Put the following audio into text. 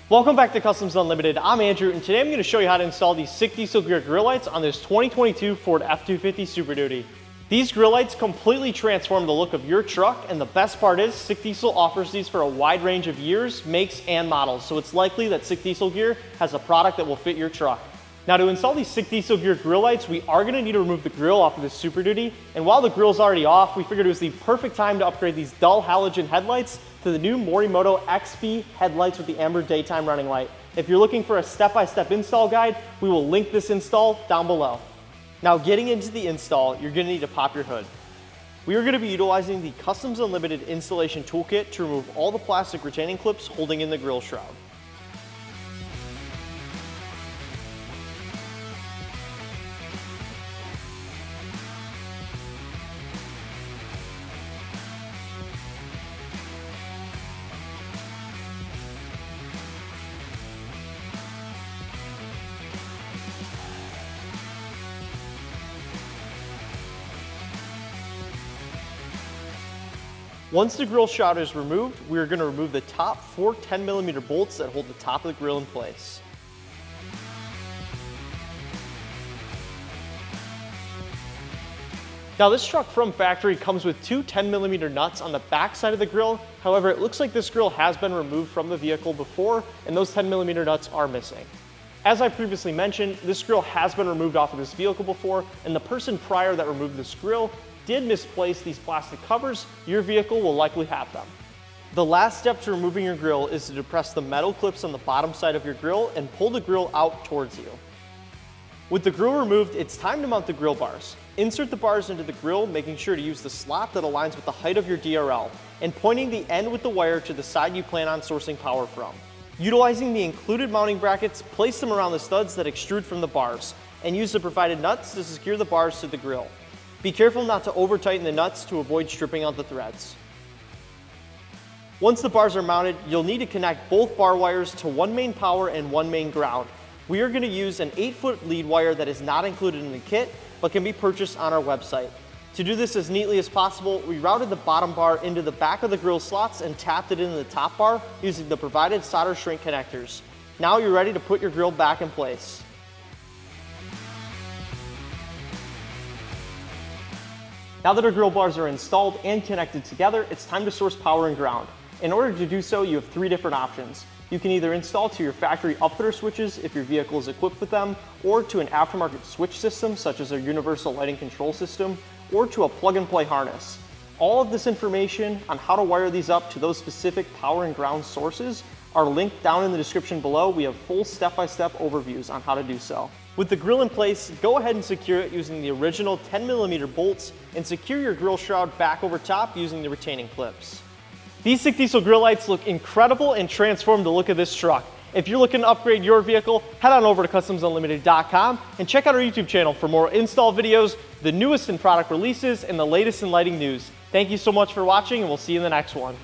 Welcome back to Customs Unlimited. I'm Andrew, and today I'm going to show you how to install these SICK diesel gear grill lights on this 2022 Ford F-250 Super Duty. These grill lights completely transform the look of your truck, and the best part is SICK Diesel offers these for a wide range of years, makes, and models, so it's likely that SICK Diesel Gear has a product that will fit your truck. Now, to install these SICK Diesel Gear grill lights, we are going to need to remove the grill off of this Super Duty, and while the grill's already off, we figured it was the perfect time to upgrade these dull halogen headlights to the new Morimoto XP headlights with the amber daytime running light. If you're looking for a step-by-step install guide, we will link this install down below. Now, getting into the install, you're going to need to pop your hood. We are going to be utilizing the Customs Unlimited installation toolkit to remove all the plastic retaining clips holding in the grill shroud. Once the grill shroud is removed, we are going to remove the top 4 10mm bolts that hold the top of the grill in place. Now, this truck from factory comes with 2 10mm nuts on the back side of the grill. However, it looks like this grill has been removed from the vehicle before, and those 10mm nuts are missing. As I previously mentioned, this grill has been removed off of this vehicle before, and the person prior that removed this grill did misplace these plastic covers. Your vehicle will likely have them. The last step to removing your grill is to depress the metal clips on the bottom side of your grill and pull the grill out towards you. With the grill removed, it's time to mount the grill bars. Insert the bars into the grill, making sure to use the slot that aligns with the height of your DRL, and pointing the end with the wire to the side you plan on sourcing power from. Utilizing the included mounting brackets, place them around the studs that extrude from the bars, and use the provided nuts to secure the bars to the grill. Be careful not to over-tighten the nuts to avoid stripping out the threads. Once the bars are mounted, you'll need to connect both bar wires to one main power and one main ground. We are going to use an 8-foot lead wire that is not included in the kit, but can be purchased on our website. To do this as neatly as possible, we routed the bottom bar into the back of the grill slots and tapped it into the top bar using the provided solder shrink connectors. Now you're ready to put your grill back in place. Now that our grill bars are installed and connected together, it's time to source power and ground. In order to do so, you have 3 different options. You can either install to your factory upfitter switches if your vehicle is equipped with them, or to an aftermarket switch system such as a universal lighting control system, or to a plug-and-play harness. All of this information on how to wire these up to those specific power and ground sources are linked down in the description below. We have full step-by-step overviews on how to do so. With the grill in place, go ahead and secure it using the original 10mm bolts and secure your grill shroud back over top using the retaining clips. These SICK Diesel grill lights look incredible and transform the look of this truck. If you're looking to upgrade your vehicle, head on over to CustomsUnlimited.com and check out our YouTube channel for more install videos, the newest in product releases, and the latest in lighting news. Thank you so much for watching, and we'll see you in the next one.